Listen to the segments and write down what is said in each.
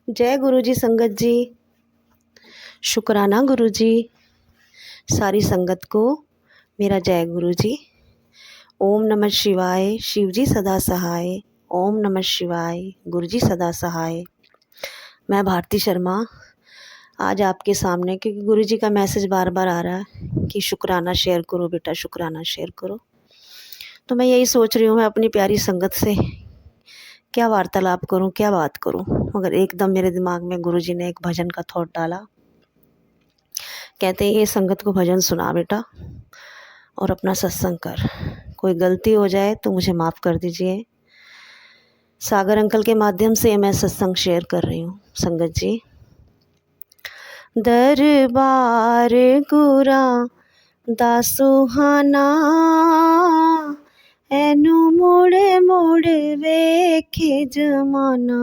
जय गुरु जी संगत जी। शुक्राना गुरु जी। सारी संगत को मेरा जय गुरु जी। ओम नमः शिवाय, शिव जी सदा सहाय। ओम नमः शिवाय, गुरु जी सदा सहाय। मैं भारती शर्मा आज आपके सामने, क्योंकि गुरु जी का मैसेज बार बार आ रहा है कि शुक्राना शेयर करो बेटा, शुक्राना शेयर करो। तो मैं यही सोच रही हूँ मैं अपनी प्यारी संगत से क्या वार्तालाप करूं, क्या बात करूं। मगर एकदम मेरे दिमाग में गुरुजी ने एक भजन का थॉट डाला। कहते हैं ये संगत को भजन सुना बेटा और अपना सत्संग कर। कोई गलती हो जाए तो मुझे माफ़ कर दीजिए। सागर अंकल के माध्यम से मैं सत्संग शेयर कर रही हूँ संगत जी। दरबार गुरा दा सुहाना, एनु मोड़े मोड़े वेखे जमाना।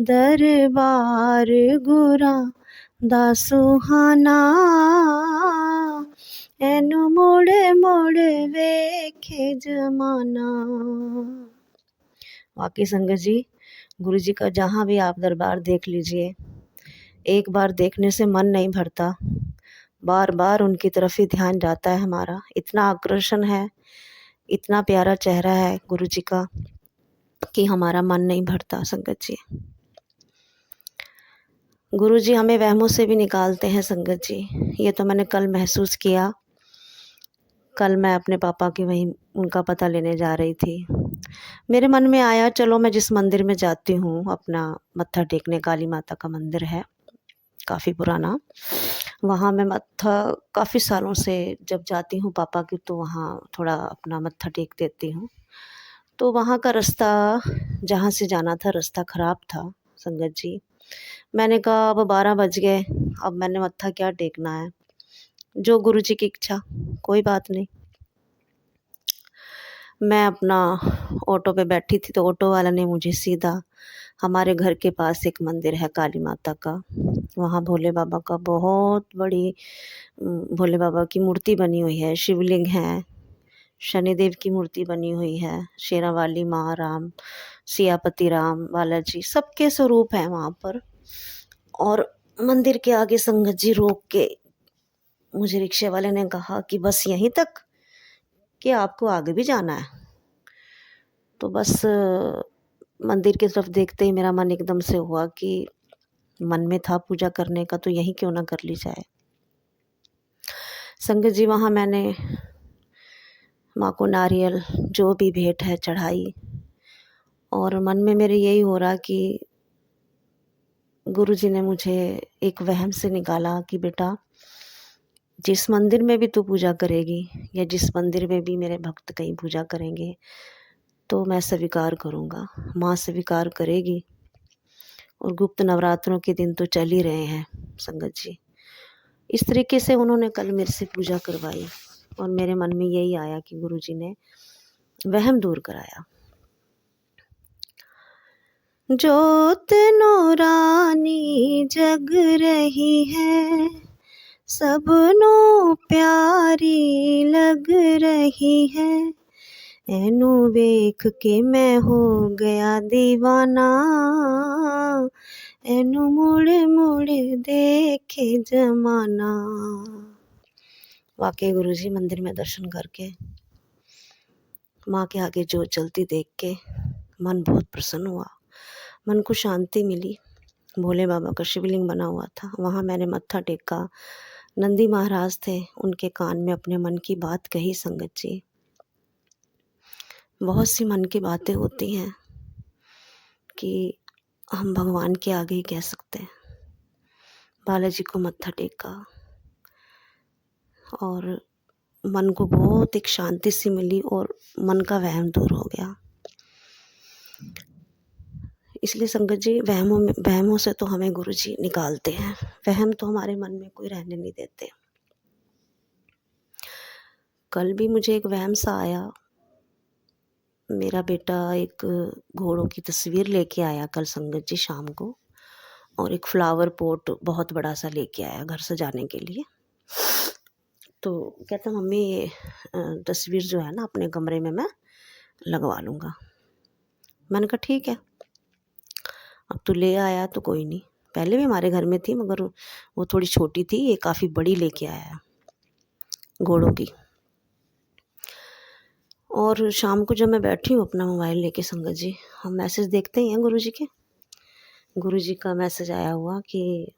दरबार गुरा दा सुहाना, एनु मोड़े मोड़े वेखे जमाना। वाकई संगत जी, गुरु जी का जहाँ भी आप दरबार देख लीजिए, एक बार देखने से मन नहीं भरता, बार बार उनकी तरफ ही ध्यान जाता है हमारा। इतना आकर्षण है, इतना प्यारा चेहरा है गुरु जी का कि हमारा मन नहीं भरता संगत जी। गुरु जी हमें वहमों से भी निकालते हैं संगत जी। ये तो मैंने कल महसूस किया। कल मैं अपने पापा की वहीं उनका पता लेने जा रही थी। मेरे मन में आया चलो मैं जिस मंदिर में जाती हूँ अपना मत्था टेकने, काली माता का मंदिर है काफ़ी पुराना, वहाँ मैं मत्था काफ़ी सालों से जब जाती हूँ पापा की, तो वहाँ थोड़ा अपना मत्था टेक देती हूँ। तो वहाँ का रास्ता, जहाँ से जाना था, रास्ता ख़राब था संगत जी। मैंने कहा अब 12 बज गए, अब मैंने मत्था क्या टेकना है, जो गुरु जी की इच्छा, कोई बात नहीं। मैं अपना ऑटो पे बैठी थी तो ऑटो वाला ने मुझे सीधा, हमारे घर के पास एक मंदिर है काली माता का, वहाँ भोले बाबा का बहुत बड़ी भोले बाबा की मूर्ति बनी हुई है, शिवलिंग है, शनिदेव की मूर्ति बनी हुई है, शेरावाली माँ, राम, सियापति राम, बालाजी, सबके स्वरूप हैं वहाँ पर। और मंदिर के आगे संगत जी रोक के मुझे रिक्शे वाले ने कहा कि बस यहीं तक, कि आपको आगे भी जाना है। तो बस मंदिर की तरफ देखते ही मेरा मन एकदम से हुआ कि मन में था पूजा करने का, तो यहीं क्यों ना कर ली जाए। संगत जी वहाँ मैंने माँ को नारियल जो भी भेंट है चढ़ाई, और मन में मेरे यही हो रहा कि गुरु जी ने मुझे एक वहम से निकाला कि बेटा जिस मंदिर में भी तू पूजा करेगी या जिस मंदिर में भी मेरे भक्त कहीं पूजा करेंगे तो मैं स्वीकार करूँगा, माँ स्वीकार करेगी। और गुप्त नवरात्रों के दिन तो चल ही रहे हैं संगत जी। इस तरीके से उन्होंने कल मेरे से पूजा करवाई और मेरे मन में यही आया कि गुरु जी ने वहम दूर कराया। जोत नूरानी जग रही है, सबनों प्यारी लग रही है, एनू वेख के मैं हो गया दीवाना, एनू मुड़ मुड़ देखे जमाना। वाकई गुरुजी मंदिर में दर्शन करके, माँ के आगे जोत जलती देख के मन बहुत प्रसन्न हुआ, मन को शांति मिली। भोले बाबा का शिवलिंग बना हुआ था, वहाँ मैंने मत्था टेका। नंदी महाराज थे, उनके कान में अपने मन की बात कही संगत जी। बहुत सी मन की बातें होती हैं कि हम भगवान के आगे ही कह सकते हैं। बालाजी को मत्था टेका और मन को बहुत एक शांति सी मिली और मन का वहम दूर हो गया। इसलिए संगत जी वहमों से तो हमें गुरु जी निकालते हैं, वहम तो हमारे मन में कोई रहने नहीं देते। कल भी मुझे एक वहम सा आया। मेरा बेटा एक घोड़ों की तस्वीर लेके आया कल संगत जी शाम को, और एक फ्लावर पॉट बहुत बड़ा सा लेके आया घर सजाने के लिए। तो कहता मम्मी ये तस्वीर जो है ना अपने कमरे में मैं लगवा लूँगा। मैंने कहा ठीक है। अब तो ले आया तो कोई नहीं, पहले भी हमारे घर में थी मगर वो थोड़ी छोटी थी, ये काफ़ी बड़ी लेके आया है घोड़ों की। और शाम को जब मैं बैठी हूँ अपना मोबाइल लेके संगत जी, हम मैसेज देखते ही हैं गुरुजी के। गुरुजी का मैसेज आया हुआ कि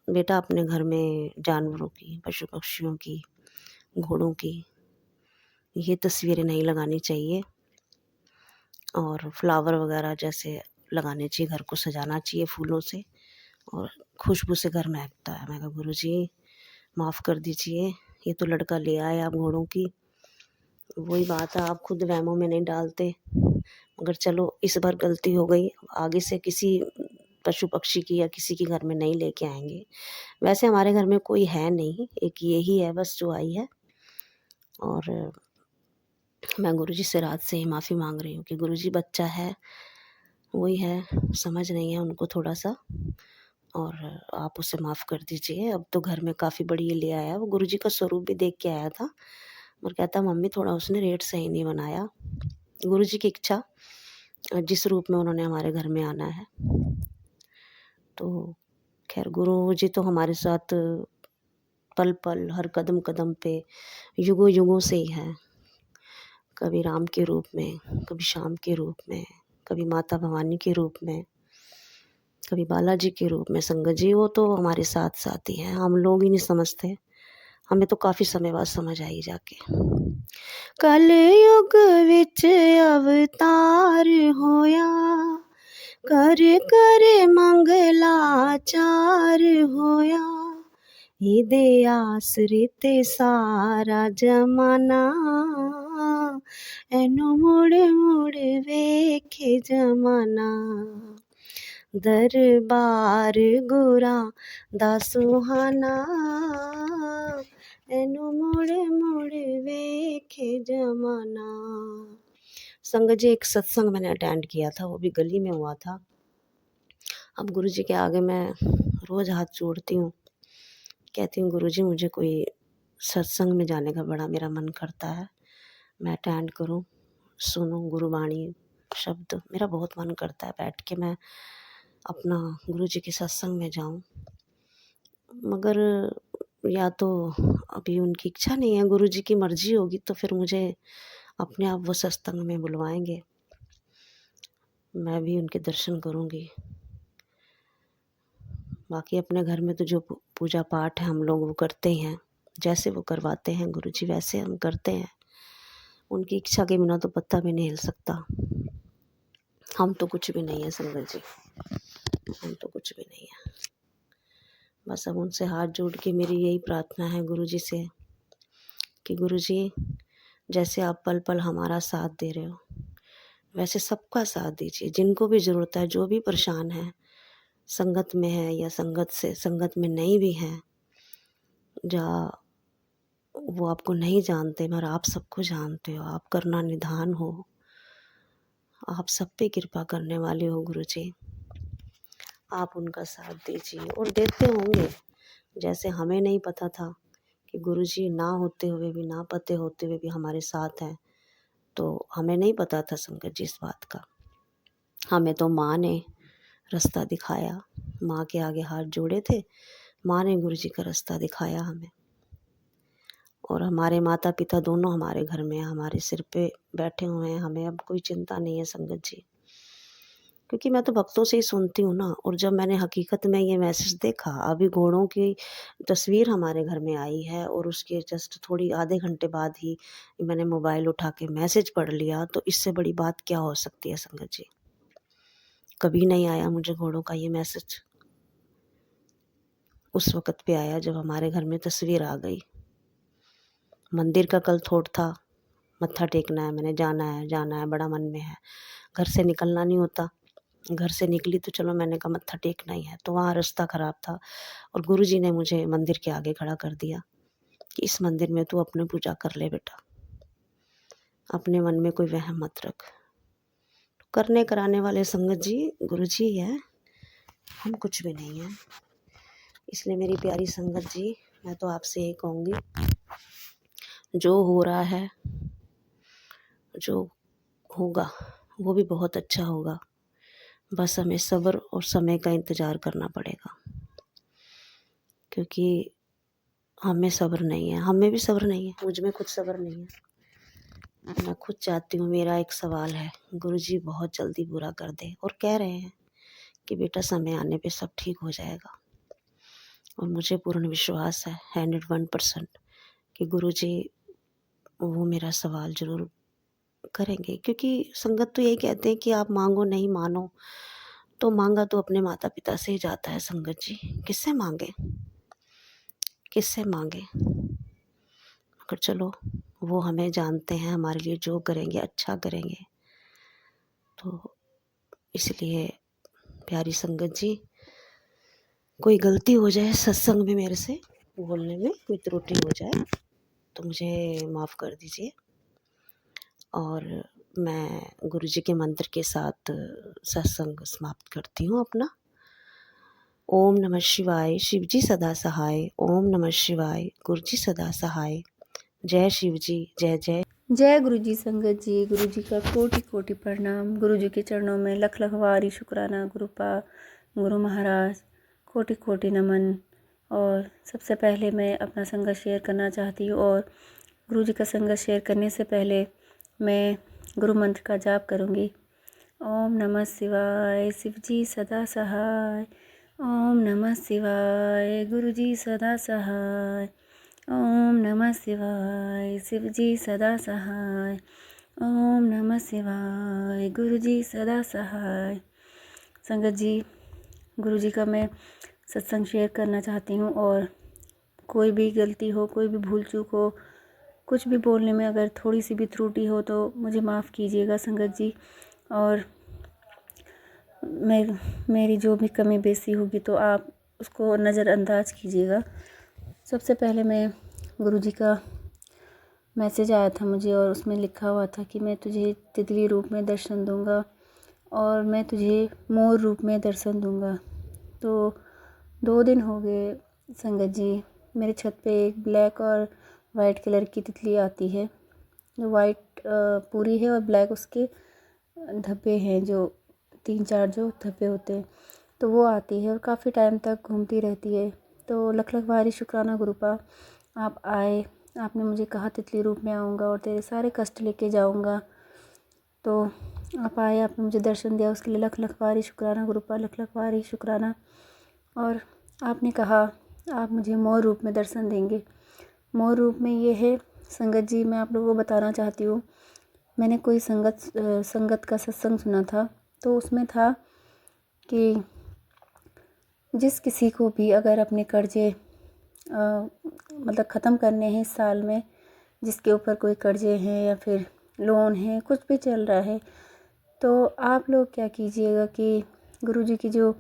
बेटा अपने घर में जानवरों की, पशु पक्षियों की, घोड़ों की ये तस्वीरें नहीं लगानी चाहिए और फ्लावर वगैरह जैसे लगाने चाहिए, घर को सजाना चाहिए फूलों से और खुशबू से घर महकता है। मैं कहा गुरुजी माफ़ कर दीजिए, ये तो लड़का ले आए आप घोड़ों की, वही बात है आप खुद वहमों में नहीं डालते, मगर चलो इस बार गलती हो गई, आगे से किसी पशु पक्षी की या किसी के घर में नहीं लेके आएंगे। वैसे हमारे घर में कोई है नहीं, एक यही है बस जो आई है। और मैं गुरुजी से रात से ही माफ़ी मांग रही हूँ कि गुरुजी बच्चा है, वही है, समझ नहीं है उनको थोड़ा सा, और आप उसे माफ़ कर दीजिए। अब तो घर में काफ़ी बड़ी ये ले आया, वो गुरुजी का स्वरूप भी देख के आया था, और कहता मम्मी थोड़ा उसने रेट सही नहीं बनाया। गुरुजी की इच्छा, जिस रूप में उन्होंने हमारे घर में आना है। तो खैर गुरुजी तो हमारे साथ पल पल हर कदम कदम पे युगों युगों से ही है, कभी राम के रूप में, कभी श्याम के रूप में, कभी माता भवानी के रूप में, कभी बालाजी के रूप में। संगत जी वो तो हमारे साथ साथ ही हैं, हम लोग ही नहीं समझते, हमें तो काफ़ी समय बाद समझ आई जाके। कलयुग विच अवतार होया, कर कर मंगलाचार होया, इहदे आसरित सारा जमाना, एनू मुड़ मुड़ वेखे जमाना, दरबार गुरां दा सुहाना, एनू मुड़ मुड़ वेखे जमाना। संगत जी एक सत्संग मैंने अटेंड किया था, वो भी गली में हुआ था। अब गुरुजी के आगे मैं रोज़ हाथ जोड़ती हूँ, कहती हूँ गुरुजी मुझे कोई सत्संग में जाने का बड़ा मेरा मन करता है, मैं अटेंड करूँ, सुनूँ गुरुवाणी शब्द, मेरा बहुत मन करता है बैठ के मैं अपना गुरुजी के सत्संग में जाऊँ, मगर या तो अभी उनकी इच्छा नहीं है, गुरुजी की मर्ज़ी होगी तो फिर मुझे अपने आप वो सत्संग में बुलवाएंगे, मैं भी उनके दर्शन करूँगी। बाकी अपने घर में तो जो पूजा पाठ है हम लोग वो करते ही हैं, जैसे वो करवाते हैं गुरुजी वैसे हम करते हैं, उनकी इच्छा के बिना तो पत्ता भी नहीं हिल सकता। हम तो कुछ भी नहीं है संगत जी, हम तो कुछ भी नहीं है। बस अब उनसे हाथ जोड़ के मेरी यही प्रार्थना है गुरुजी से कि गुरुजी जैसे आप पल पल हमारा साथ दे रहे हो, वैसे सबका साथ दीजिए, जिनको भी ज़रूरत है, जो भी परेशान है, संगत में है या संगत में नहीं भी हैं, जहाँ वो आपको नहीं जानते मगर आप सबको जानते हो, आप करना निधान हो, आप सब पे कृपा करने वाले हो गुरुजी, आप उनका साथ दीजिए और देते होंगे। जैसे हमें नहीं पता था कि गुरुजी ना होते हुए भी, ना पते होते हुए भी हमारे साथ हैं, तो हमें नहीं पता था संगत जी इस बात का, हमें तो माँ ने रास्ता दिखाया, माँ के आगे हाथ जोड़े थे, माँ ने गुरुजी का रास्ता दिखाया हमें, और हमारे माता पिता दोनों हमारे घर में हमारे सिर पे बैठे हुए हैं, हमें अब कोई चिंता नहीं है संगत जी, क्योंकि मैं तो भक्तों से ही सुनती हूँ ना। और जब मैंने हकीकत में ये मैसेज देखा, अभी घोड़ों की तस्वीर हमारे घर में आई है और उसके जस्ट थोड़ी आधे घंटे बाद ही मैंने मोबाइल उठा के मैसेज पढ़ लिया, तो इससे बड़ी बात क्या हो सकती है संगत जी। कभी नहीं आया मुझे घोड़ों का ये मैसेज, उस वक़्त पे आया जब हमारे घर में तस्वीर आ गई। मंदिर का कल थॉट था, मत्था टेकना है, मैंने जाना है, बड़ा मन में है, घर से निकलना नहीं होता, घर से निकली तो चलो मैंने कहा मत्था टेकना ही है, तो वहाँ रास्ता ख़राब था और गुरुजी ने मुझे मंदिर के आगे खड़ा कर दिया कि इस मंदिर में तू अपनी पूजा कर ले बेटा, अपने मन में कोई वहम मत रख। करने कराने वाले संगत जी गुरुजी ही है, हम कुछ भी नहीं हैं। इसलिए मेरी प्यारी संगत जी, मैं तो आपसे यही कहूँगी, जो हो रहा है, जो होगा वो भी बहुत अच्छा होगा, बस हमें सब्र और समय का इंतज़ार करना पड़ेगा, क्योंकि हमें सब्र नहीं है, हमें भी सब्र नहीं है, मुझ में खुद सब्र नहीं है। मैं खुद चाहती हूँ, मेरा एक सवाल है, गुरुजी बहुत जल्दी पूरा कर दे, और कह रहे हैं कि बेटा समय आने पे सब ठीक हो जाएगा। और मुझे पूर्ण विश्वास है 101% कि गुरुजी वो मेरा सवाल ज़रूर करेंगे, क्योंकि संगत तो यही कहते हैं कि आप मांगो नहीं मानो, तो मांगा तो अपने माता पिता से ही जाता है संगत जी, किससे मांगे, किससे मांगे। मगर चलो, वो हमें जानते हैं, हमारे लिए जो करेंगे अच्छा करेंगे। तो इसलिए प्यारी संगत जी, कोई गलती हो जाए सत्संग में मेरे से बोलने में, कोई त्रुटि हो जाए तो मुझे माफ़ कर दीजिए। और मैं गुरुजी के मंत्र के साथ सत्संग समाप्त करती हूँ अपना। ओम नमः शिवाय, शिवजी सदा सहाय। ओम नमः शिवाय, गुरुजी सदा सहाय। जय शिवजी, जय जय। जय गुरु जी संगत जी। गुरु जी का कोटि कोटि प्रणाम। गुरु जी के चरणों में लख लख वारी शुक्राना। गुरुपा गुरु महाराज कोटि कोटि नमन। और सबसे पहले मैं अपना संगत शेयर करना चाहती हूँ, और गुरु जी का संगत शेयर करने से पहले मैं गुरु मंत्र का जाप करूँगी। ओम नमः शिवाय, शिवजी सदा सहाय। ओम नमः शिवाय, गुरु जी सदा सहाय। ओम नमः शिवाय, शिवजी सदा सहाय। ओम नमः शिवाय, गुरु जी सदा सहाय। संगत जी, गुरु जी का मैं सत्संग शेयर करना चाहती हूँ, और कोई भी गलती हो, कोई भी भूल चूक हो, कुछ भी बोलने में अगर थोड़ी सी भी त्रुटि हो तो मुझे माफ़ कीजिएगा संगत जी। और मेरी जो भी कमी बेसी होगी तो आप उसको नज़रअंदाज कीजिएगा। सबसे पहले मैं गुरु जी का मैसेज आया था मुझे, और उसमें लिखा हुआ था कि मैं तुझे तितली रूप में दर्शन दूंगा और मैं तुझे मोर रूप में दर्शन दूंगा। तो 2 दिन हो गए संगत जी, मेरे छत पे एक ब्लैक और वाइट कलर की तितली आती है। जो वाइट पूरी है और ब्लैक उसके धब्बे हैं, जो 3-4 जो धब्बे होते हैं, तो वो आती है और काफ़ी टाइम तक घूमती रहती है। तो लख लख वारी शुक्राना गुरुपा, आप आए, आपने मुझे कहा तितली रूप में आऊँगा और तेरे सारे कष्ट लेके जाऊँगा। तो आप आए, आपने मुझे दर्शन दिया, उसके लिए लख लख वारी शुक्राना गुरुपा, लख लख वारी शुक्राना। और आपने कहा आप मुझे मोर रूप में दर्शन देंगे। मोर रूप में ये है संगत जी, मैं आप लोगों को बताना चाहती हूँ, मैंने कोई संगत का सत्संग सुना था, तो उसमें था कि जिस किसी को भी अगर अपने कर्जे मतलब ख़त्म करने हैं इस साल में, जिसके ऊपर कोई कर्जे हैं या फिर लोन है, कुछ भी चल रहा है, तो आप लोग क्या कीजिएगा कि गुरुजी की जो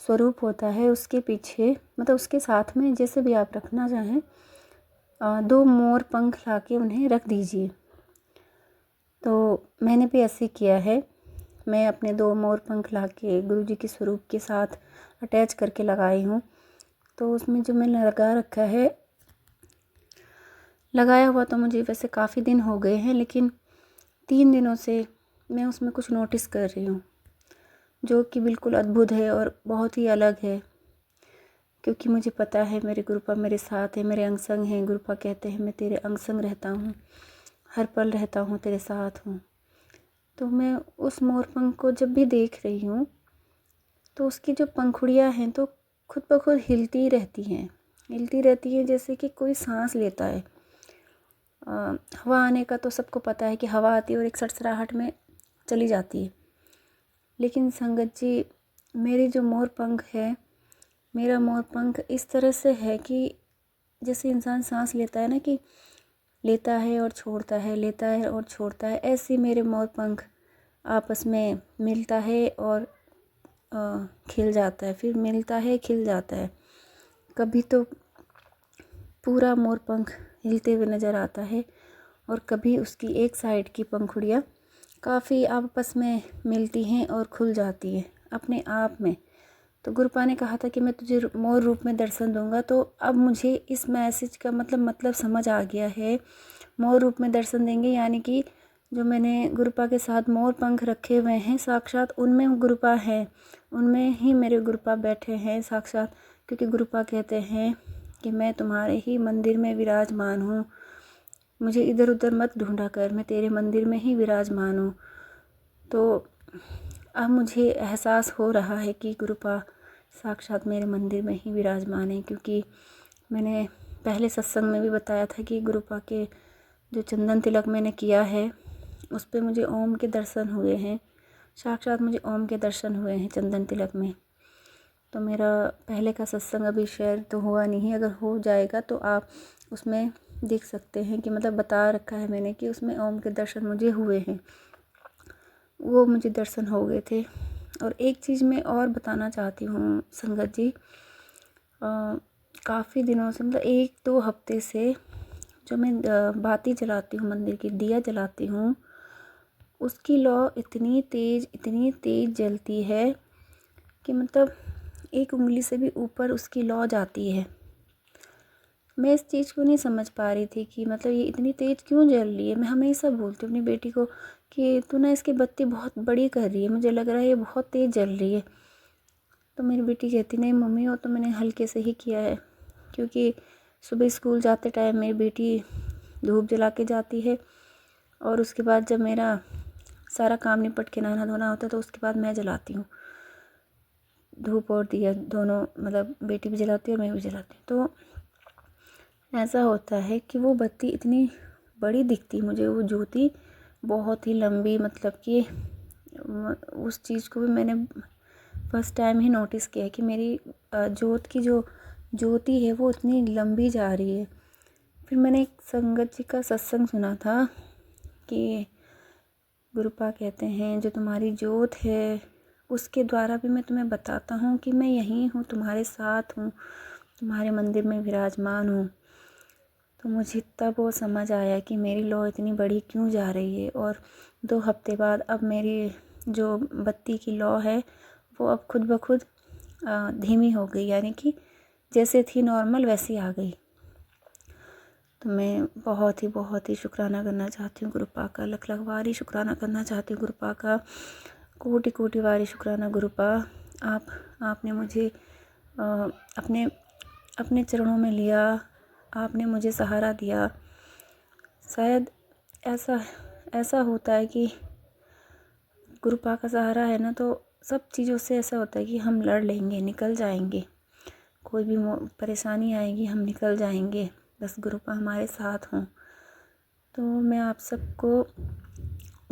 स्वरूप होता है उसके पीछे, मतलब उसके साथ में जैसे भी आप रखना चाहें, 2 मोर पंख लाके उन्हें रख दीजिए। तो मैंने भी ऐसे किया है, मैं अपने 2 मोर पंख लाके गुरुजी के स्वरूप के साथ अटैच करके लगाई हूँ। तो उसमें जो मैंने लगा रखा है, लगाया हुआ तो मुझे वैसे काफ़ी दिन हो गए हैं, लेकिन 3 दिनों से मैं उसमें कुछ नोटिस कर रही हूँ जो कि बिल्कुल अद्भुत है और बहुत ही अलग है। क्योंकि मुझे पता है मेरे गुरुपा मेरे साथ है, मेरे अंग संग हैं। गुरुपा कहते हैं मैं तेरे अंग संग रहता हूँ, हर पल रहता हूँ, तेरे साथ हूँ। तो मैं उस मोरपंख को जब भी देख रही हूँ तो उसकी जो पंखुड़ियाँ हैं तो खुद ब खुद हिलती रहती हैं, जैसे कि कोई सांस लेता है। हवा आने का तो सबको पता है कि हवा आती है और एक सरसराहट में चली जाती है, लेकिन संगत जी मेरी जो मोर पंख है, मेरा मोर पंख इस तरह से है कि जैसे इंसान सांस लेता है ना, कि लेता है और छोड़ता है, लेता है और छोड़ता है, ऐसे मेरे मोर पंख आपस में मिलता है और खिल जाता है, फिर मिलता है, खिल जाता है। कभी तो पूरा मोर पंख हिलते हुए नज़र आता है और कभी उसकी एक साइड की पंखुड़ियाँ काफ़ी आपस में मिलती हैं और खुल जाती हैं अपने आप में। तो गुरुपा ने कहा था कि मैं तुझे मोर रूप में दर्शन दूंगा, तो अब मुझे इस मैसेज का मतलब समझ आ गया है। मोर रूप में दर्शन देंगे यानी कि जो मैंने गुरुपा के साथ मोर पंख रखे हुए हैं, साक्षात उनमें गुरुपा है, उनमें ही मेरे गुरुपा बैठे हैं साक्षात। क्योंकि गुरुपा कहते हैं कि मैं तुम्हारे ही मंदिर में विराजमान हूँ, मुझे इधर उधर मत ढूंढा कर, मैं तेरे मंदिर में ही विराजमान हूँ। तो अब मुझे एहसास हो रहा है कि गुरुपा साक्षात मेरे मंदिर में ही विराजमान है। क्योंकि मैंने पहले सत्संग में भी बताया था कि गुरुपा के जो चंदन तिलक मैंने किया है उस पर मुझे ओम के दर्शन हुए हैं, साक्षात मुझे ओम के दर्शन हुए हैं चंदन तिलक में। तो मेरा पहले का सत्संग अभी शेयर तो हुआ नहीं है, अगर हो जाएगा तो आप उसमें देख सकते हैं कि मतलब बता रखा है मैंने कि उसमें ओम के दर्शन मुझे हुए हैं, वो मुझे दर्शन हो गए थे। और एक चीज़ मैं और बताना चाहती हूँ संगत जी, काफ़ी दिनों से मतलब 1-2 हफ्ते से जो मैं बाती जलाती हूँ, मंदिर की दिया जलाती हूँ, उसकी लौ इतनी तेज़ जलती है कि मतलब एक उंगली से भी ऊपर उसकी लौ जाती है। मैं इस चीज़ को नहीं समझ पा रही थी कि मतलब ये इतनी तेज़ क्यों जल रही है। मैं हमेशा बोलती हूँ अपनी बेटी को कि तू ना इसकी बत्ती बहुत बड़ी कर रही है, मुझे लग रहा है ये बहुत तेज़ जल रही है। तो मेरी बेटी कहती नहीं मम्मी, वो तो मैंने हल्के से ही किया है। क्योंकि सुबह स्कूल जाते टाइम मेरी बेटी धूप जला के जाती है, और उसके बाद जब मेरा सारा काम निपट के नहाना धोना होता है तो उसके बाद मैं जलाती हूँ धूप और दिया दोनों, मतलब बेटी भी जलाती है और मैं भी जलाती हूँ। तो ऐसा होता है कि वो बत्ती इतनी बड़ी दिखती मुझे, वो ज्योति बहुत ही लंबी, मतलब कि उस चीज़ को भी मैंने फर्स्ट टाइम ही नोटिस किया कि मेरी ज्योत की जो ज्योति है वो इतनी लंबी जा रही है। फिर मैंने एक संगत जी का सत्संग सुना था कि गुरुपा कहते हैं जो तुम्हारी ज्योत है उसके द्वारा भी मैं तुम्हें बताता हूँ कि मैं यहीं हूँ, तुम्हारे साथ हूँ, तुम्हारे मंदिर में विराजमान हूँ। तो मुझे तब वो समझ आया कि मेरी लौ इतनी बड़ी क्यों जा रही है। और 2 हफ्ते बाद अब मेरी जो बत्ती की लौ है वो अब खुद ब खुद धीमी हो गई, यानी कि जैसे थी नॉर्मल वैसी आ गई। तो मैं बहुत ही शुक्राना करना चाहती हूँ गुरुपा का, लख वारी शुक्राना करना चाहती हूँ गुरुपा का, कोटि वारी शुक्राना गुरुपा। आपने मुझे अपने अपने चरणों में लिया, आपने मुझे सहारा दिया। शायद ऐसा होता है कि गुरुपा का सहारा है ना, तो सब चीज़ों से ऐसा होता है कि हम लड़ लेंगे, निकल जाएंगे, कोई भी परेशानी आएगी हम निकल जाएंगे, बस गुरुपा हमारे साथ हों। तो मैं आप सबको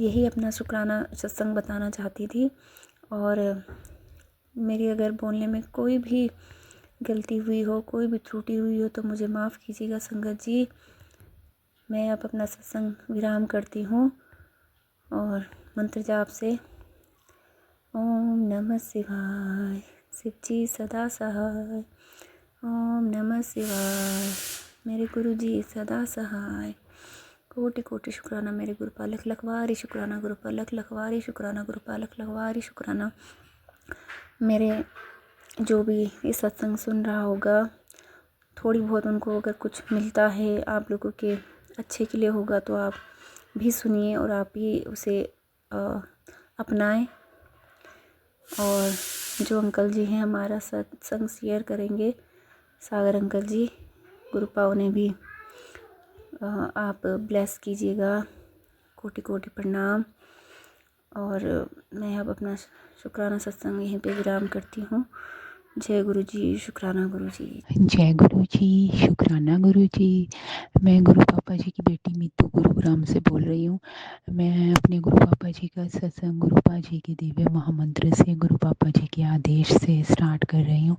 यही अपना शुक्राना सत्संग बताना चाहती थी। और मेरी अगर बोलने में कोई भी गलती हुई हो, कोई भी त्रुटि हुई हो तो मुझे माफ़ कीजिएगा संगत जी। मैं अब अपना सत्संग विराम करती हूँ और मंत्र जाप से ओम नमः शिवाय, शिव जी सदा सहाय। ओम नमः शिवाय, मेरे गुरु जी सदा सहाय। कोटि शुक्राना मेरे गुरुपा, लख वारी शुक्राना गुरुपा, लख वारी शुक्राना गुरुपा, लख वारी शुक्राना। मेरे जो भी इस सत्संग सुन रहा होगा, थोड़ी बहुत उनको अगर कुछ मिलता है आप लोगों के अच्छे के लिए होगा तो आप भी सुनिए और आप भी उसे अपनाएं। और जो अंकल जी हैं हमारा सत्संग शेयर करेंगे, सागर अंकल जी, गुरुपा उन्हें भी आप ब्लेस कीजिएगा। कोटि प्रणाम। और मैं अब अपना शुक्राना सत्संग यहीं पे विराम करती हूँ। जय गुरु जी, शुक्राना गुरु जी। जय गुरु जी, शुक्राना गुरु जी। मैं गुरु पापा जी की बेटी मीतू गुरुग्राम से बोल रही हूँ। मैं अपने गुरु पापा जी का सत्संग गुरु पापा जी के दिव्य महामंत्र से, गुरु पापा जी के आदेश से स्टार्ट कर रही हूँ।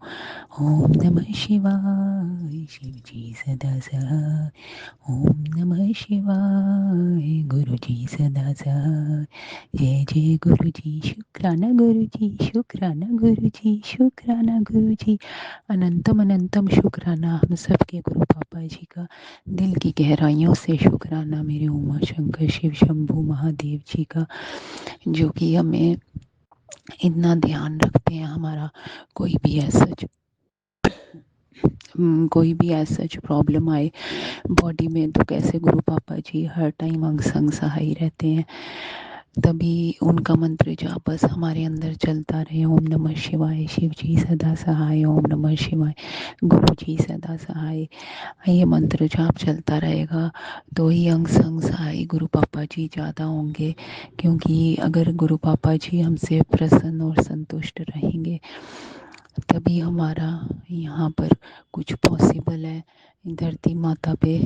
ओम नमः शिवाय, शिव जी सदा सहाय। ओम नमः शिवाय, गुरु जी सदा सहाय। जय जय गुरु जी, शुक्राना गुरु जी, शुक्राना गुरु जी, शुक्राना गुरु जी। अनंतम अनंतम शुक्राना हम सबके गुरु पापा जी का, दिल की गहराइयों से शुक्राना मेरे उमा शंकर शिव शंभू महादेव जी का, जो कि हमें इतना ध्यान रखते हैं। हमारा कोई भी ऐसा कोई भी ऐसा सच प्रॉब्लम आए बॉडी में तो कैसे गुरु पापा जी हर टाइम अंग संग सहाय रहते हैं। तभी उनका मंत्र जाप बस हमारे अंदर चलता रहे, ओम नमः शिवाय, शिव जी सदा सहाय, ओम नमः शिवाय, गुरु जी सदा सहाय। ये मंत्र जाप चलता रहेगा तो ही अंग संग सहाय गुरु पापा जी ज़्यादा होंगे, क्योंकि अगर गुरु पापा जी हमसे प्रसन्न और संतुष्ट रहेंगे तभी हमारा यहाँ पर कुछ पॉसिबल है धरती माता पे,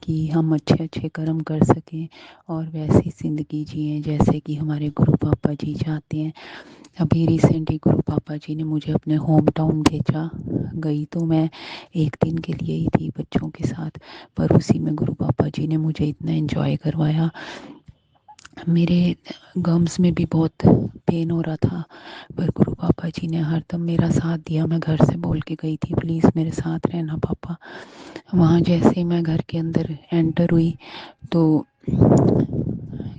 कि हम अच्छे अच्छे कर्म कर सकें और वैसी ज़िंदगी जिएं जैसे कि हमारे गुरु पापा जी चाहते हैं। अभी रिसेंटली गुरु पापा जी ने मुझे अपने होम टाउन भेजा। गई तो मैं एक दिन के लिए ही थी बच्चों के साथ, पर उसी में गुरु पापा जी ने मुझे इतना एंजॉय करवाया। मेरे गम्स में भी बहुत पेन हो रहा था, पर गुरु पापा जी ने हरदम मेरा साथ दिया। मैं घर से बोल के गई थी प्लीज़ मेरे साथ रहना पापा। वहाँ जैसे ही मैं घर के अंदर एंटर हुई तो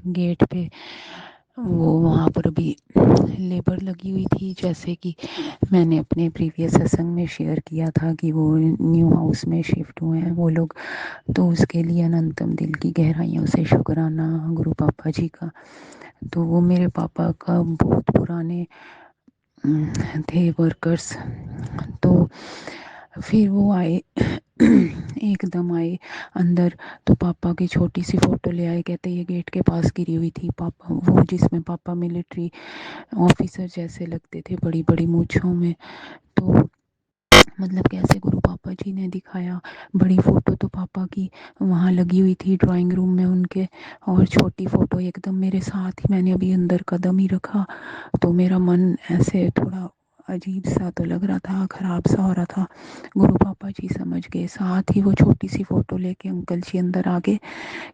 गेट पे वो वहाँ पर भी लेबर लगी हुई थी, जैसे कि मैंने अपने प्रीवियस सत्संग में शेयर किया था कि वो न्यू हाउस में शिफ्ट हुए हैं वो लोग, तो उसके लिए अनंतम दिल की गहराइयों से शुक्राना गुरु पापा जी का। तो वो मेरे पापा का बहुत पुराने थे वर्कर्स। तो फिर वो आए एकदम आए अंदर, तो पापा की छोटी सी फ़ोटो ले आए, कहते ये गेट के पास गिरी हुई थी पापा, वो जिसमें पापा मिलिट्री ऑफिसर जैसे लगते थे बड़ी बड़ी मूंछों में। तो मतलब कैसे गुरु पापा जी ने दिखाया, बड़ी फ़ोटो तो पापा की वहाँ लगी हुई थी ड्राइंग रूम में उनके, और छोटी फ़ोटो एकदम मेरे साथ ही। मैंने अभी अंदर कदम ही रखा तो मेरा मन ऐसे थोड़ा अजीब सा तो लग रहा था, ख़राब सा हो रहा था। गुरु पापा जी समझ गए, साथ ही वो छोटी सी फ़ोटो लेके अंकल जी अंदर आ गए,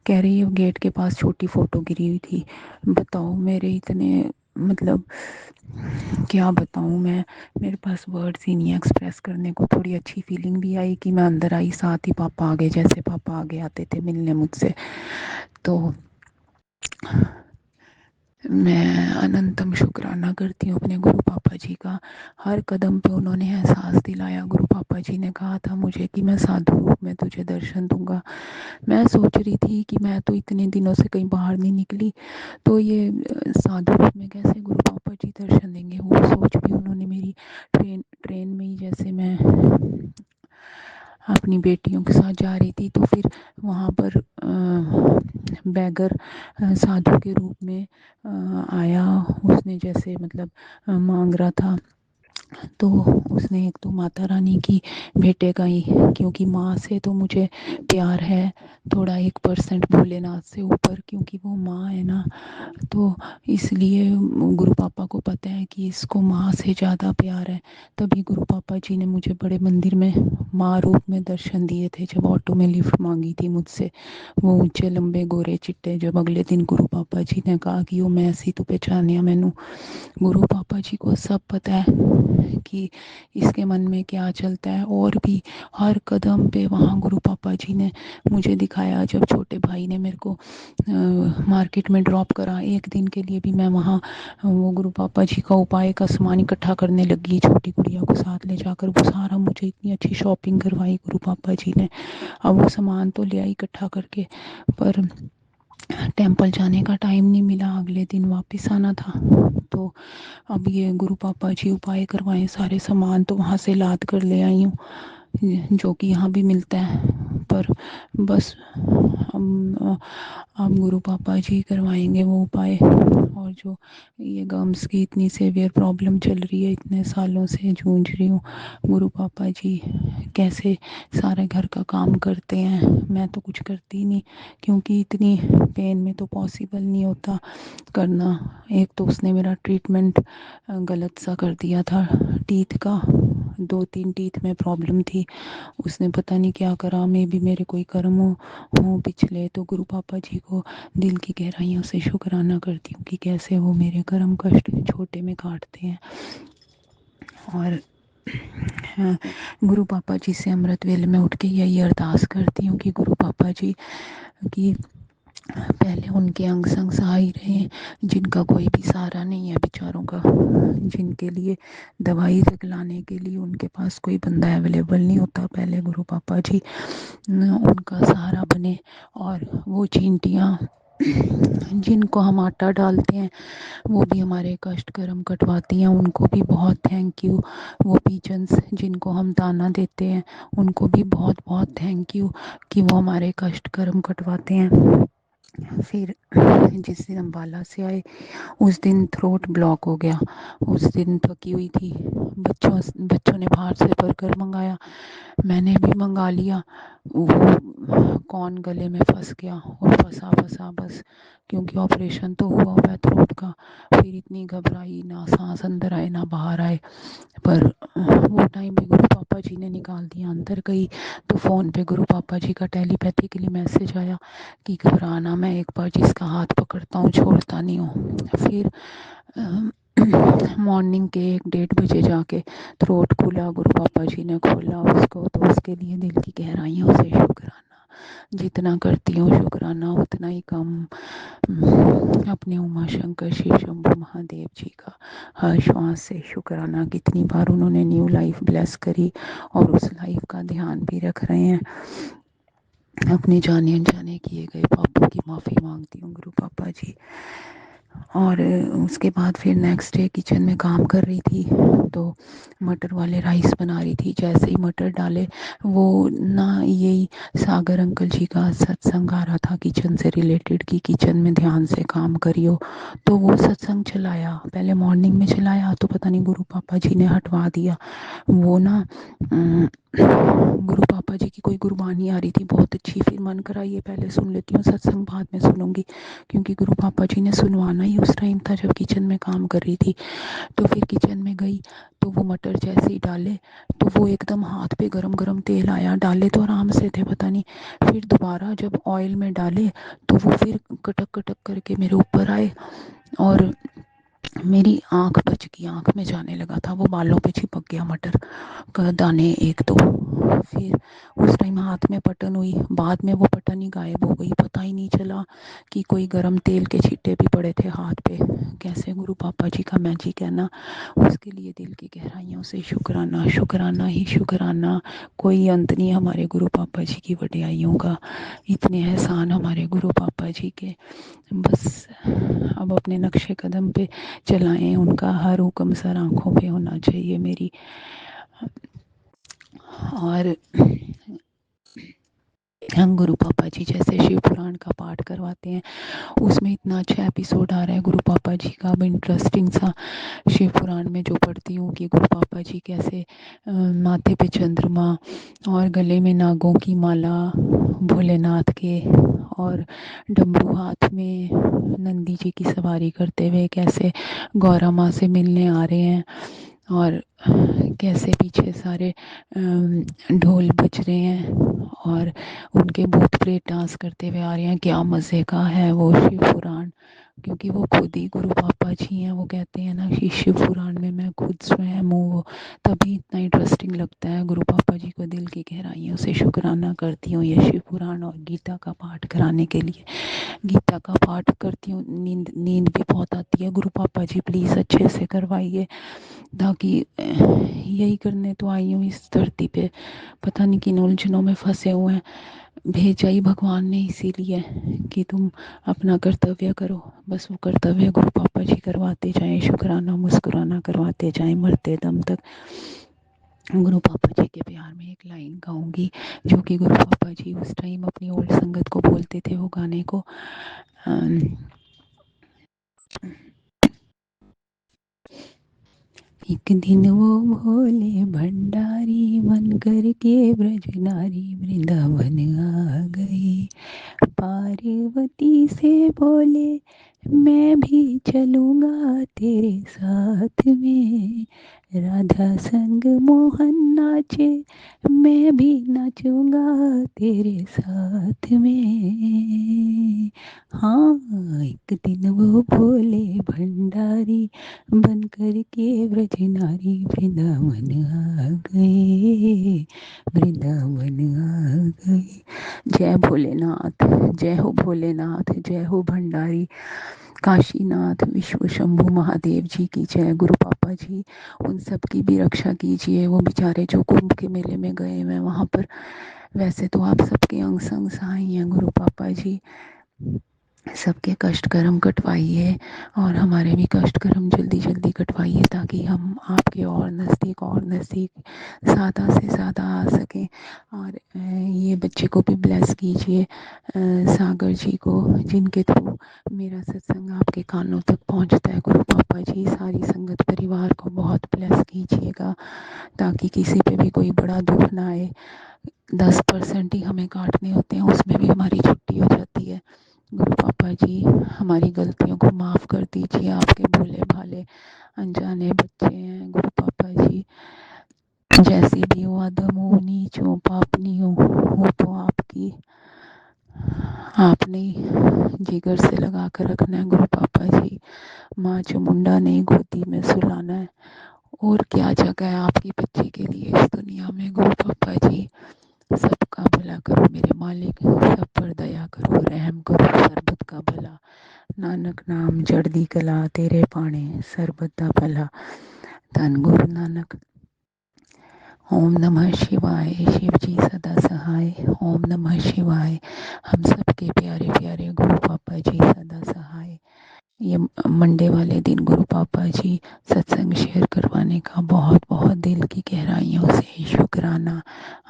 कह रही है गेट के पास छोटी फ़ोटो गिरी हुई थी। बताओ मेरे इतने मतलब क्या बताऊँ मैं, मेरे पास वर्ड्स ही नहीं है एक्सप्रेस करने को। थोड़ी अच्छी फीलिंग भी आई कि मैं अंदर आई, साथ ही पापा आ गए, जैसे पापा आगे आते थे मिलने मुझसे। तो मैं अनंतम शुक्राना करती हूँ अपने गुरु पापा जी का। हर कदम पे उन्होंने एहसास दिलाया। गुरु पापा जी ने कहा था मुझे कि मैं साधु रूप में तुझे दर्शन दूंगा। मैं सोच रही थी कि मैं तो इतने दिनों से कहीं बाहर नहीं निकली, तो ये साधु रूप में कैसे गुरु पापा जी दर्शन देंगे। वो सोच भी उन्होंने मेरी ट्रेन ट्रेन में ही, जैसे मैं अपनी बेटियों के साथ जा रही थी तो फिर वहाँ पर बैगर साधु के रूप में आया। उसने जैसे मतलब मांग रहा था, तो उसने एक तो माता रानी की बेटे का ही, क्योंकि माँ से तो मुझे प्यार है थोड़ा 1% भोलेनाथ से ऊपर, क्योंकि वो माँ है ना। तो इसलिए गुरु पापा को पता है कि इसको माँ से ज़्यादा प्यार है। तभी गुरु पापा जी ने मुझे बड़े मंदिर में माँ रूप में दर्शन दिए थे। जब ऑटो में लिफ्ट मांगी थी मुझसे, वो ऊंचे लंबे गोरे चिट्टे, जब अगले दिन गुरु पापा जी ने कहा कि वो मैं सी तू पहचानिया मैनू। गुरु पापा जी को सब पता है कि इसके मन में क्या चलता है, और भी हर कदम पे वहाँ गुरु पापा जी ने मुझे दिखाया। जब छोटे भाई ने मेरे को मार्केट में ड्रॉप करा एक दिन के लिए भी, मैं वहाँ वो गुरु पापा जी का उपाय का सामान इकट्ठा करने लगी, छोटी गुड़िया को साथ ले जाकर। वो सारा मुझे इतनी अच्छी शॉपिंग करवाई गुरु पापा जी ने। अब वो सामान तो ले आई इकट्ठा करके, पर टेंपल जाने का टाइम नहीं मिला, अगले दिन वापस आना था। तो अब ये गुरु पापा जी उपाय करवाए, सारे सामान तो वहाँ से लाद कर ले आई हूँ, जो कि यहाँ भी मिलता है। पर बस हम गुरु पापा जी करवाएंगे वो उपाय। और जो ये गम्स की इतनी सेवियर प्रॉब्लम चल रही है, इतने सालों से जूझ रही हूँ, गुरु पापा जी कैसे सारे घर का काम करते हैं। मैं तो कुछ करती नहीं, क्योंकि इतनी पेन में तो पॉसिबल नहीं होता करना। एक तो उसने मेरा ट्रीटमेंट गलत सा कर दिया था टीथ का, 2-3 टीथ में प्रॉब्लम थी, उसने पता नहीं क्या करा। मे भी मेरे कोई कर्म हो पिछले, तो गुरु पापा जी को दिल की गहराइयों से शुक्राना करती हूँ कि कैसे वो मेरे कर्म कष्ट छोटे में काटते हैं। और हाँ, गुरु पापा जी से अमृत वेले में उठ के यही अरदास करती हूँ कि गुरु पापा जी की पहले उनके अंग संग सहाय रहे, जिनका कोई भी सहारा नहीं है बेचारों का, जिनके लिए दवाई तक लाने के लिए उनके पास कोई बंदा अवेलेबल नहीं होता, पहले गुरु पापा जी उनका सहारा बने। और वो चींटियाँ जिनको हम आटा डालते हैं वो भी हमारे कष्ट कर्म कटवाती हैं, उनको भी बहुत थैंक यू। वो पिजन्स जिनको हम दाना देते हैं उनको भी बहुत बहुत थैंक यू कि वो हमारे कष्ट कर्म कटवाते हैं। फिर जिस दिन अम्बाला से आए उस दिन थ्रोट ब्लॉक हो गया, उस दिन थकी हुई थी। बच्चों ने बाहर से बर्गर मंगाया, मैंने भी मंगा लिया। वो कौन गले में फंस गया और फंसा फंसा बस, क्योंकि ऑपरेशन तो हुआ हुआ है थ्रोट का। फिर इतनी घबराई, ना सांस अंदर आए ना बाहर आए। पर वो टाइम भी गुरु पापा जी ने निकाल दिया। अंदर गई तो फ़ोन पे गुरु पापा जी का टेलीपैथिकली मैसेज आया कि घबराना, मैं एक बार जिसका हाथ पकड़ता हूँ छोड़ता नहीं हूँ। फिर मॉर्निंग के 1-1:30 बजे जाके थ्रोट खुला, गुरु पापा जी ने खोला उसको, तो उसके लिए दिल की गहराइयों से शुक्राना। जितना करती हूँ शुक्राना उतना ही कम। अपने उमा शंकर शिव शंभु महादेव जी का हर श्वास से शुक्राना। कितनी बार उन्होंने न्यू लाइफ ब्लेस करी और उस लाइफ का ध्यान भी रख रहे हैं। अपने जाने अनजाने किए गए पापों की माफ़ी मांगती हूँ गुरु पापा जी। और उसके बाद फिर नेक्स्ट डे किचन में काम कर रही थी तो मटर वाले राइस बना रही थी। जैसे ही मटर डाले, वो ना यही सागर अंकल जी का सत्संग आ रहा था किचन से रिलेटेड कि किचन में ध्यान से काम करियो, तो वो सत्संग चलाया। पहले मॉर्निंग में चलाया तो पता नहीं गुरु पापा जी ने हटवा दिया। वो ना गुरु पापा जी की कोई गुरबानी आ रही थी बहुत अच्छी, फिर मन करा ये पहले सुन लेती हूँ, सत्संग बाद में सुनूंगी, क्योंकि गुरु पापा जी ने सुनवाना ही उस टाइम था जब किचन में काम कर रही थी। तो फिर किचन में गई तो वो मटर जैसे ही डाले तो वो एकदम हाथ पे गरम गरम तेल आया। डाले तो आराम से थे पता नहीं, फिर दोबारा जब ऑयल में डाले तो वो फिर कटक कटक करके मेरे ऊपर आए और मेरी आंख बच गई, आंख में जाने लगा था, वो बालों पे चिपक गया मटर का दाने एक दो। फिर उस टाइम हाथ में पटन हुई, बाद में वो पटन ही गायब हो गई, पता ही नहीं चला कि कोई गरम तेल के छींटे भी पड़े थे हाथ पे। कैसे गुरु पापा जी का मैं जी कहना, उसके लिए दिल की गहराइयों से शुक्राना, शुक्राना ही शुक्राना। कोई अंत नहीं हमारे गुरु पापा जी की वडियाइयों का, इतने एहसान हमारे गुरु पापा जी के। बस अब अपने नक्शे कदम पे चलाएं, उनका हर हुक्म सर आंखों पे होना चाहिए मेरी। और हम गुरु पापा जी जैसे शिव पुराण का पाठ करवाते हैं, उसमें इतना अच्छा एपिसोड आ रहा है गुरु पापा जी का। अब इंटरेस्टिंग सा शिव पुराण में जो पढ़ती हूँ कि गुरु पापा जी कैसे माथे पे चंद्रमा और गले में नागों की माला भोलेनाथ के, और डमरू हाथ में नंदी जी की सवारी करते हुए कैसे गौरा माँ से मिलने आ रहे हैं, और कैसे पीछे सारे ढोल बज रहे हैं और उनके भूत प्रेत डांस करते हुए आ रहे हैं। क्या मज़े का है वो शिव पुराण, क्योंकि वो खुद ही गुरु पापा जी हैं। वो कहते हैं ना कि शिव पुराण में मैं खुद स्वयं हूँ, वो तभी इतना इंटरेस्टिंग लगता है। गुरु पापा जी को दिल की गहराइयों से शुक्राना करती हूँ ये शिव पुराण और गीता का पाठ कराने के लिए। गीता का पाठ करती हूँ, नींद नींद भी बहुत आती है। गुरु पापा जी प्लीज़ अच्छे से करवाइए, ताकि यही करने तो आई हूँ इस धरती पे, पता नहीं किन उलझनों में फंसे हुए हैं। भेजा ही भगवान ने इसीलिए कि तुम अपना कर्तव्य करो। बस वो कर्तव्य गुरु पापा जी करवाते जाएं, शुक्राना मुस्कुराना करवाते जाएं मरते दम तक। गुरु पापा जी के प्यार में एक लाइन गाऊंगी जो कि गुरु पापा जी उस टाइम अपनी ओल्ड संगत को बोलते थे, वो गाने को एक दिन वो भोले भंडारी मन करके ब्रज नारी वृंदावन आ गए। पार्वती से बोले मैं भी चलूँगा तेरे साथ में, राधा संग मोहन नाचे, मैं भी नाचूंगा तेरे साथ में। हाँ, एक दिन वो भोले भंडारी बन कर के ब्रज नारी वृंदावन आ गए, वृंदावन आ गए। जय भोलेनाथ, जय हो भोलेनाथ, जय हो भंडारी काशीनाथ विश्व शंभु महादेव जी की जय। गुरु पापा जी उन सब की भी रक्षा कीजिए, वो बेचारे जो कुंभ के मेले में गए हुए हैं वहाँ पर। वैसे तो आप सबके अंग संग सहाय हैं गुरु पापा जी, सबके कष्ट कर्म कटवाइए और हमारे भी कष्ट कर्म जल्दी जल्दी कटवाइए, ताकि हम आपके और नज़दीक ज़्यादा से ज़्यादा आ सकें। और ये बच्चे को भी ब्लेस कीजिए, सागर जी को, जिनके थ्रू मेरा सत्संग आपके कानों तक पहुंचता है। गुरु पापा जी सारी संगत परिवार को बहुत ब्लेस कीजिएगा, ताकि किसी पे भी कोई बड़ा दुख ना आए। 10% ही हमें काटने होते हैं, उसमें भी हमारी छुट्टी हो जाती है। गुरु पापा जी हमारी गलतियों को माफ़ कर दीजिए, आपके भोले भाले अनजाने बच्चे हैं गुरु पापा जी। जैसी भी हो, अधम हो, नीच हो, पापनी हो तो आपकी, आपने जिगर से लगा कर रखना है गुरु पापा जी। माँ चामुंडा ने गोदी में सुलाना है। और क्या जगह है आपकी बच्चे के लिए इस दुनिया में गुरु पापा जी। सबका भला करो मेरे मालिक, सब पर दया करो, रहम करो, सरबत का भला। नानक नाम चढ़दी कला, तेरे पाने सरबत दा भला। धन गुरु नानक। ओम नमः शिवाय, शिव जी सदा सहाय। ओम नमः शिवाय। हम सबके प्यारे प्यारे गुरु पापा जी सदा सहाय। ये मंडे वाले दिन गुरु पापा जी सत्संग शेयर करवाने का बहुत बहुत दिल की गहराइयों से शुक्राना,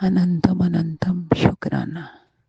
अनंतम अनंतम शुक्राना।